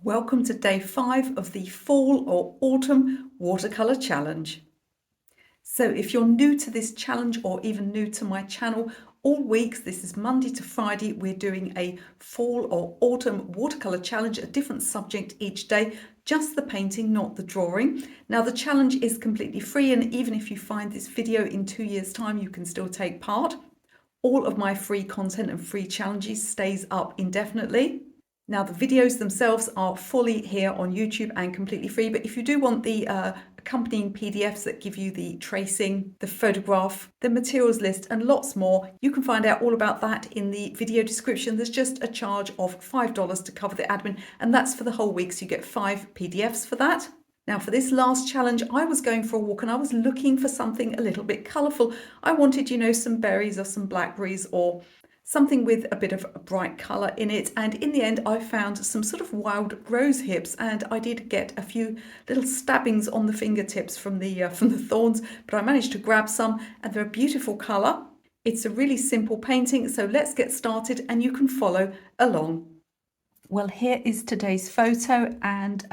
Welcome to day 5 of the Fall or Autumn Watercolour Challenge. So if you're new to this challenge or even new to my channel, all weeks, this is Monday to Friday, we're doing a Fall or Autumn Watercolour Challenge, a different subject each day, just the painting, not the drawing. Now the challenge is completely free, and even if you find this video in 2 years' time, you can still take part. All of my free content and free challenges stays up indefinitely. Now the videos themselves are fully here on YouTube and completely free, but if you do want the accompanying PDFs that give you the tracing, the photograph, the materials list and lots more, you can find out all about that in the video description. There's just a charge of $5 to cover the admin, and that's for the whole week, so you get 5 PDFs for that. Now for this last challenge, I was going for a walk and I was looking for something a little bit colourful. I wanted, some berries or some blackberries or something with a bit of a bright colour in it, and in the end I found some sort of wild rose hips, and I did get a few little stabbings on the fingertips from the thorns, but I managed to grab some and they're a beautiful colour. It's a really simple painting, so let's get started and you can follow along. Well, here is today's photo, and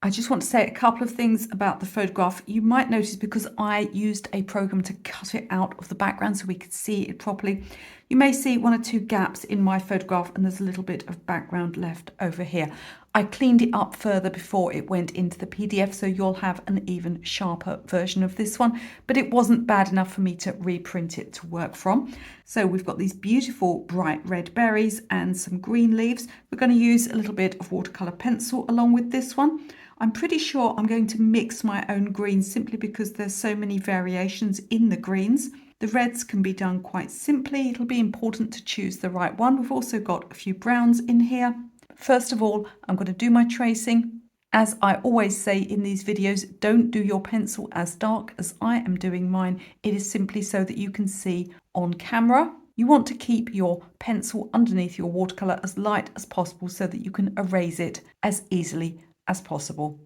I just want to say a couple of things about the photograph. You might notice, because I used a program to cut it out of the background so we could see it properly, you may see one or two gaps in my photograph, and there's a little bit of background left over here. I cleaned it up further before it went into the PDF, so you'll have an even sharper version of this one, but it wasn't bad enough for me to reprint it to work from. So we've got these beautiful bright red berries and some green leaves. We're going to use a little bit of watercolour pencil along with this one. I'm pretty sure I'm going to mix my own greens simply because there's so many variations in the greens. The reds can be done quite simply. It'll be important to choose the right one. We've also got a few browns in here. First of all, I'm going to do my tracing. As I always say in these videos, don't do your pencil as dark as I am doing mine. It is simply so that you can see on camera. You want to keep your pencil underneath your watercolour as light as possible so that you can erase it as easily as possible.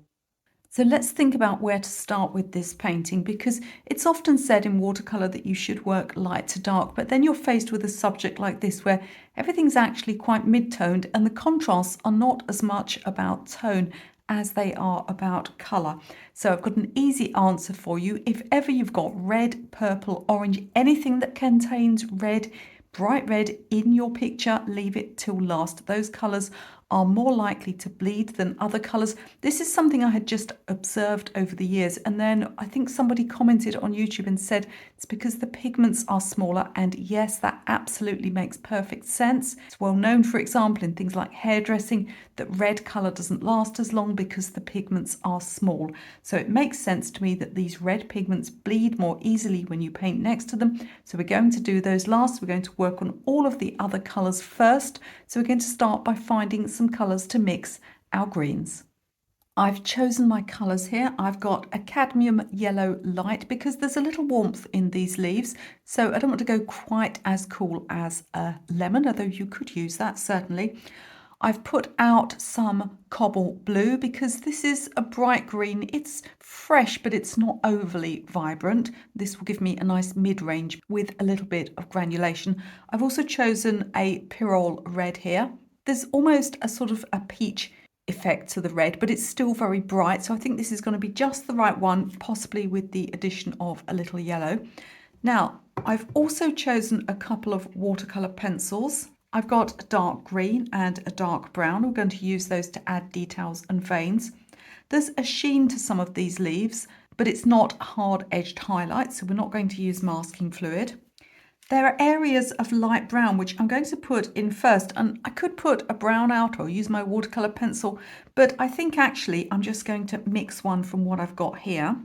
So let's think about where to start with this painting, because it's often said in watercolour that you should work light to dark, but then you're faced with a subject like this where everything's actually quite mid-toned and the contrasts are not as much about tone as they are about colour. So I've got an easy answer for you. If ever you've got red, purple, orange, anything that contains red, bright red in your picture, leave it till last. Those colours are more likely to bleed than other colours. This is something I had just observed over the years, and then I think somebody commented on YouTube and said it's because the pigments are smaller, and yes, that absolutely makes perfect sense. It's well known, for example, in things like hairdressing, that red colour doesn't last as long because the pigments are small. So it makes sense to me that these red pigments bleed more easily when you paint next to them. So we're going to do those last. We're going to work on all of the other colours first. So we're going to start by finding some colours to mix our greens. I've chosen my colours here. I've got a cadmium yellow light because there's a little warmth in these leaves, so I don't want to go quite as cool as a lemon, although you could use that certainly. I've put out some cobble blue because this is a bright green. It's fresh, but it's not overly vibrant. This will give me a nice mid-range with a little bit of granulation. I've also chosen a Pyrrole red here. There's almost a sort of a peach effect to the red, but it's still very bright. So I think this is going to be just the right one, possibly with the addition of a little yellow. Now, I've also chosen a couple of watercolor pencils. I've got a dark green and a dark brown. We're going to use those to add details and veins. There's a sheen to some of these leaves, but it's not hard-edged highlight, so we're not going to use masking fluid. There are areas of light brown which I'm going to put in first, and I could put a brown out or use my watercolor pencil, but I think actually I'm just going to mix one from what I've got here.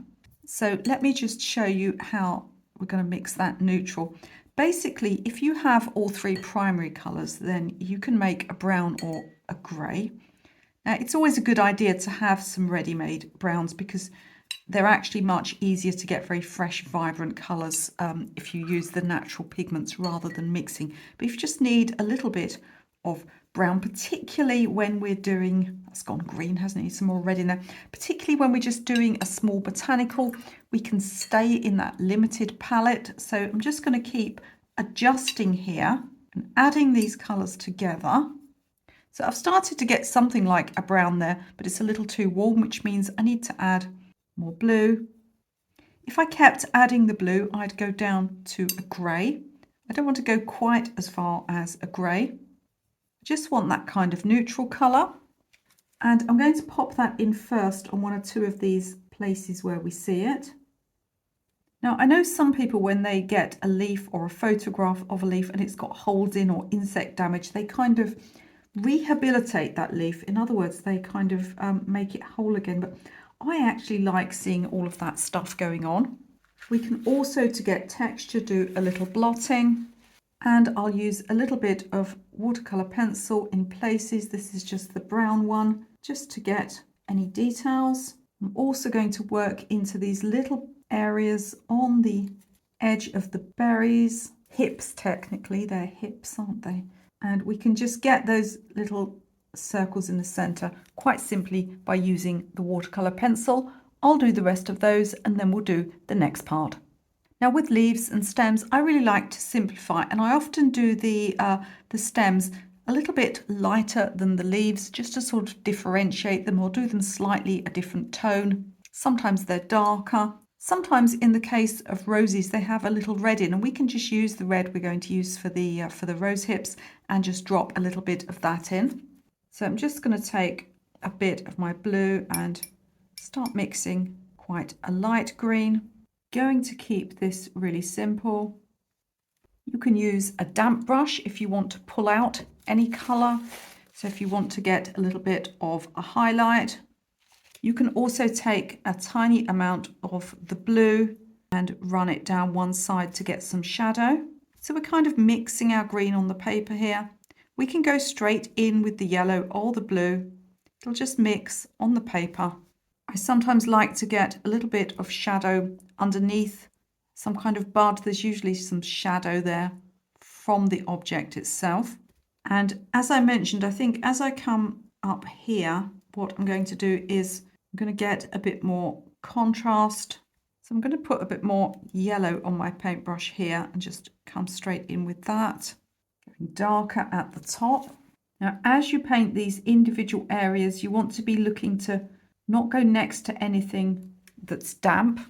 So let me just show you how we're going to mix that neutral. Basically, if you have all three primary colors, then you can make a brown or a gray. Now, it's always a good idea to have some ready-made browns because they're actually much easier to get very fresh, vibrant colours if you use the natural pigments rather than mixing. But if you just need a little bit of brown, particularly when we're doing, that's gone green, hasn't it? Some more red in there. Particularly when we're just doing a small botanical, we can stay in that limited palette. So I'm just going to keep adjusting here and adding these colours together So I've started to get something like a brown there, but it's a little too warm, which means I need to add more blue. If I kept adding the blue, I'd go down to a grey. I don't want to go quite as far as a grey. I just want that kind of neutral colour. And I'm going to pop that in first on one or two of these places where we see it. Now, I know some people, when they get a leaf or a photograph of a leaf and it's got holes in or insect damage, they kind of rehabilitate that leaf. In other words, they kind of make it whole again. But I actually like seeing all of that stuff going on. We can also, to get texture, do a little blotting. And I'll use a little bit of watercolour pencil in places. This is just the brown one, just to get any details. I'm also going to work into these little areas on the edge of the berries, hips technically, they're hips, aren't they? And we can just get those little circles in the centre quite simply by using the watercolour pencil. I'll do the rest of those and then we'll do the next part. Now with leaves and stems, I really like to simplify, and I often do the stems a little bit lighter than the leaves, just to sort of differentiate them, or do them slightly a different tone. Sometimes they're darker. Sometimes in the case of roses, they have a little red in, and we can just use the red we're going to use for the rose hips and just drop a little bit of that in. So I'm just going to take a bit of my blue and start mixing quite a light green. Going to keep this really simple. You can use a damp brush if you want to pull out any colour. So if you want to get a little bit of a highlight, you can also take a tiny amount of the blue and run it down one side to get some shadow. So we're kind of mixing our green on the paper here. We can go straight in with the yellow or the blue. It'll just mix on the paper. I sometimes like to get a little bit of shadow underneath some kind of bud. There's usually some shadow there from the object itself. And as I mentioned, I think as I come up here, what I'm going to do is I'm going to get a bit more contrast. So I'm going to put a bit more yellow on my paintbrush here and just come straight in with that. Getting darker at the top. Now, as you paint these individual areas, you want to be looking to not go next to anything that's damp.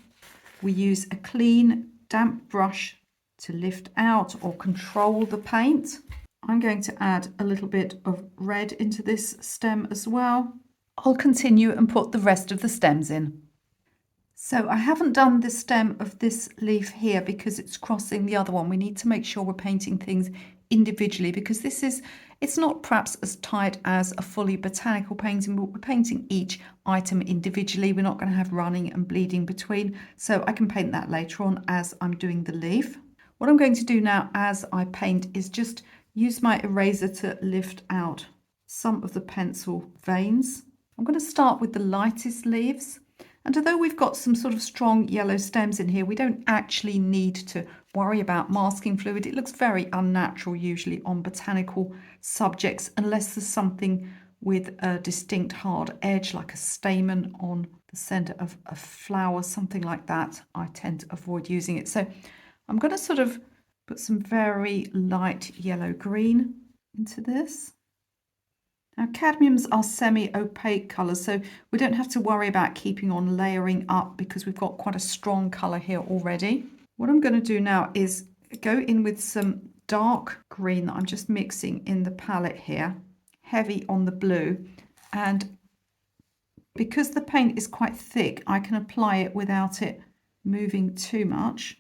We use a clean, damp brush to lift out or control the paint. I'm going to add a little bit of red into this stem as well. I'll continue and put the rest of the stems in. So I haven't done the stem of this leaf here because it's crossing the other one. We need to make sure we're painting things individually, because it's not perhaps as tight as a fully botanical painting, but we're painting each item individually. We're not going to have running and bleeding between, so I can paint that later on as I'm doing the leaf. What I'm going to do now as I paint is just use my eraser to lift out some of the pencil veins. I'm going to start with the lightest leaves. And although we've got some sort of strong yellow stems in here, we don't actually need to worry about masking fluid. It looks very unnatural usually on botanical subjects, unless there's something with a distinct hard edge, like a stamen on the centre of a flower, something like that. I tend to avoid using it. So I'm going to sort of put some very light yellow-green into this. Now, cadmiums are semi-opaque colours, so we don't have to worry about keeping on layering up because we've got quite a strong colour here already. What I'm going to do now is go in with some dark green that I'm just mixing in the palette here, heavy on the blue. And because the paint is quite thick, I can apply it without it moving too much.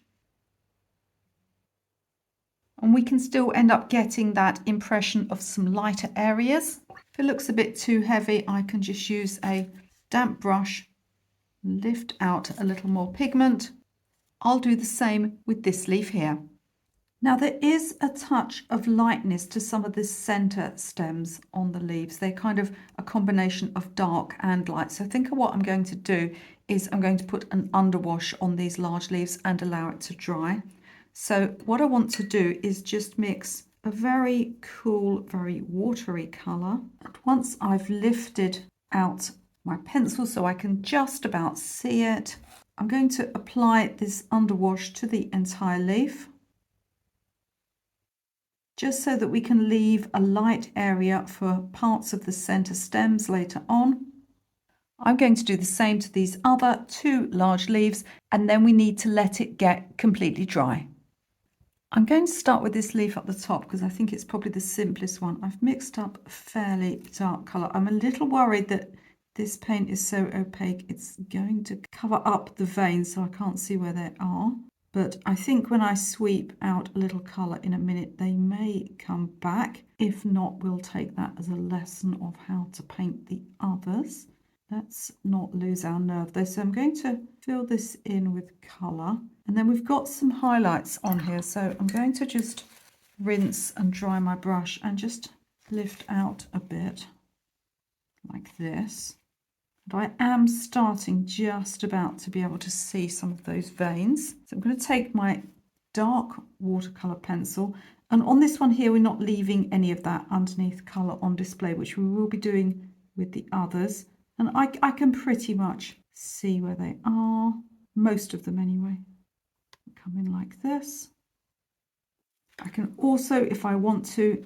And we can still end up getting that impression of some lighter areas. If it looks a bit too heavy, I can just use a damp brush, lift out a little more pigment. I'll do the same with this leaf here. Now there is a touch of lightness to some of the centre stems on the leaves. They're kind of a combination of dark and light. So I think what I'm going to do is I'm going to put an underwash on these large leaves and allow it to dry. So what I want to do is just mix a very cool, very watery colour. And once I've lifted out my pencil so I can just about see it, I'm going to apply this underwash to the entire leaf. just so that we can leave a light area for parts of the centre stems later on. I'm going to do the same to these other 2 large leaves, and then we need to let it get completely dry. I'm going to start with this leaf up the top because I think it's probably the simplest one. I've mixed up a fairly dark colour. I'm a little worried that this paint is so opaque it's going to cover up the veins so I can't see where they are. But I think when I sweep out a little colour in a minute they may come back. If not, we'll take that as a lesson of how to paint the others. Let's not lose our nerve though. So I'm going to fill this in with colour. And then we've got some highlights on here. So I'm going to just rinse and dry my brush and just lift out a bit like this. And I am starting just about to be able to see some of those veins. So I'm going to take my dark watercolour pencil. And on this one here, we're not leaving any of that underneath colour on display, which we will be doing with the others. And I can pretty much see where they are, most of them anyway. Come in like this. I can also, if I want to,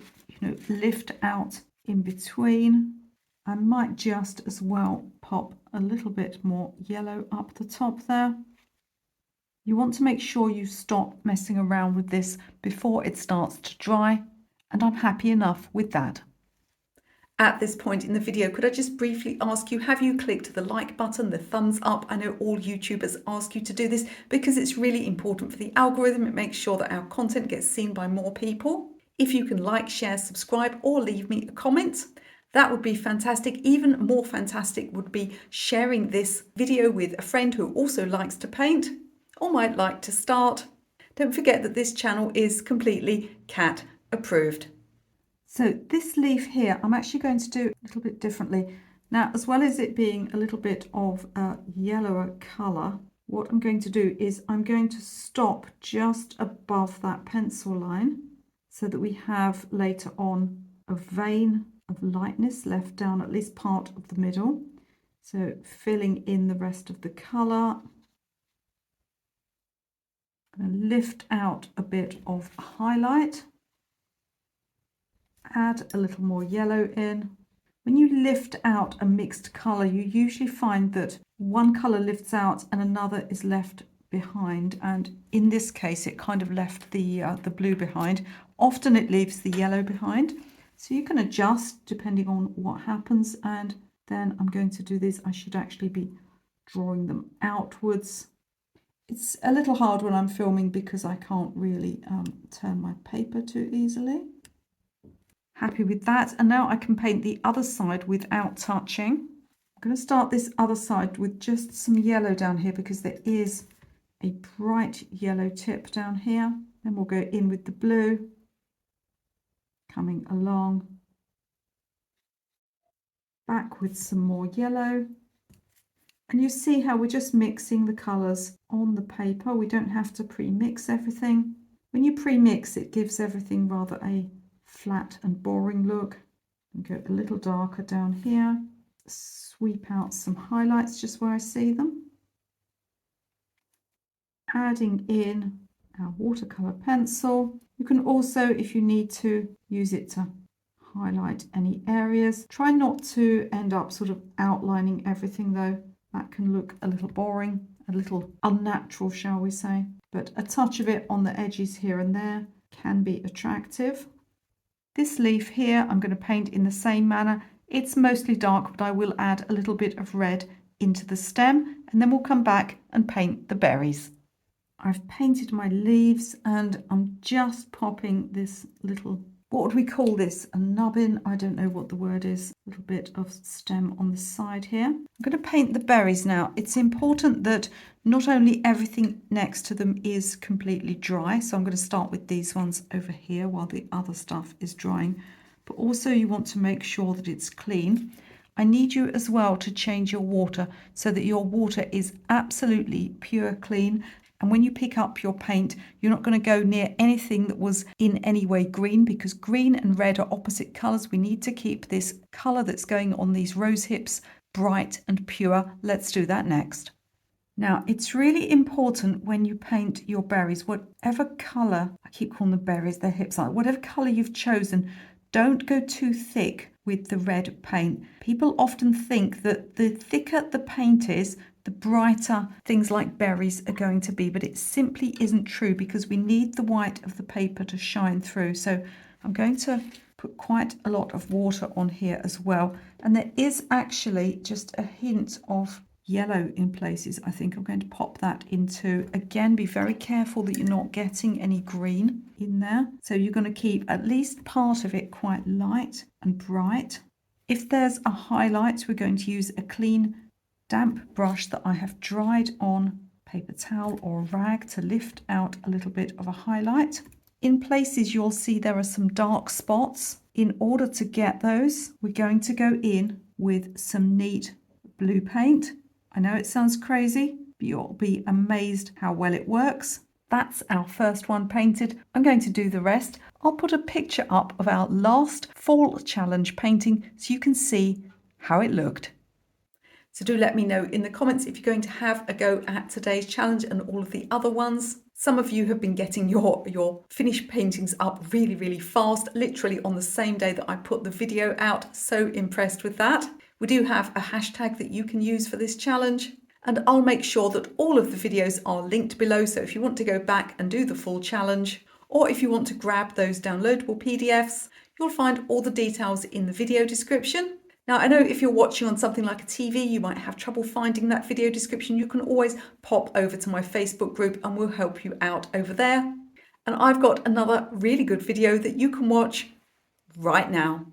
lift out in between. I might just as well pop a little bit more yellow up the top there. You want to make sure you stop messing around with this before it starts to dry, and I'm happy enough with that. At this point in the video, could I just briefly ask you, have you clicked the like button, the thumbs up? I know all YouTubers ask you to do this because it's really important for the algorithm. It makes sure that our content gets seen by more people. If you can like, share, subscribe, or leave me a comment, that would be fantastic. Even more fantastic would be sharing this video with a friend who also likes to paint or might like to start. Don't forget that this channel is completely cat approved. So this leaf here, I'm actually going to do a little bit differently. Now, as well as it being a little bit of a yellower colour, what I'm going to do is I'm going to stop just above that pencil line so that we have later on a vein of lightness left down at least part of the middle. So filling in the rest of the colour. I'm going to lift out a bit of highlight. Add a little more yellow in. When you lift out a mixed colour, you usually find that one colour lifts out and another is left behind. And in this case, it kind of left the blue behind. Often it leaves the yellow behind. So you can adjust depending on what happens. And then I'm going to do this. I should actually be drawing them outwards. It's a little hard when I'm filming because I can't really turn my paper too easily. Happy with that. And now I can paint the other side without touching. I'm going to start this other side with just some yellow down here because there is a bright yellow tip down here. Then we'll go in with the blue, coming along, back with some more yellow. And you see how we're just mixing the colours on the paper. We don't have to pre-mix everything. When you pre-mix, it gives everything rather a flat and boring look. And go a little darker down here. Sweep out some highlights just where I see them. Adding in our watercolour pencil. You can also, if you need to, use it to highlight any areas. Try not to end up sort of outlining everything though. That can look a little boring, a little unnatural, shall we say. But a touch of it on the edges here and there can be attractive. This leaf here, I'm going to paint in the same manner. It's mostly dark, but I will add a little bit of red into the stem, and then we'll come back and paint the berries. I've painted my leaves and I'm just popping this little, what would we call this? A nubbin? I don't know what the word is. A little bit of stem on the side here. I'm going to paint the berries now. It's important that not only everything next to them is completely dry, so I'm going to start with these ones over here while the other stuff is drying, but also you want to make sure that it's clean. I need you as well to change your water so that your water is absolutely pure clean. And when you pick up your paint, you're not going to go near anything that was in any way green, because green and red are opposite colours. We need to keep this colour that's going on these rose hips bright and pure. Let's do that next. Now, it's really important when you paint your berries, whatever colour, I keep calling them berries, they're hips, whatever colour you've chosen, don't go too thick with the red paint. People often think that the thicker the paint is, the brighter things like berries are going to be, but it simply isn't true because we need the white of the paper to shine through. So I'm going to put quite a lot of water on here as well. And there is actually just a hint of yellow in places. I think I'm going to pop that into, again, be very careful that you're not getting any green in there. So you're going to keep at least part of it quite light and bright. If there's a highlight, we're going to use a clean damp brush that I have dried on paper towel or a rag to lift out a little bit of a highlight. In places you'll see there are some dark spots. In order to get those, we're going to go in with some neat blue paint. I know it sounds crazy, but you'll be amazed how well it works. That's our first one painted. I'm going to do the rest. I'll put a picture up of our last fall challenge painting so you can see how it looked. So do let me know in the comments if you're going to have a go at today's challenge and all of the other ones. Some of you have been getting your finished paintings up really, really fast, literally on the same day that I put the video out. So impressed with that. We do have a hashtag that you can use for this challenge. And I'll make sure that all of the videos are linked below. So if you want to go back and do the full challenge, or if you want to grab those downloadable PDFs, you'll find all the details in the video description. Now, I know if you're watching on something like a TV, you might have trouble finding that video description. You can always pop over to my Facebook group and we'll help you out over there. And I've got another really good video that you can watch right now.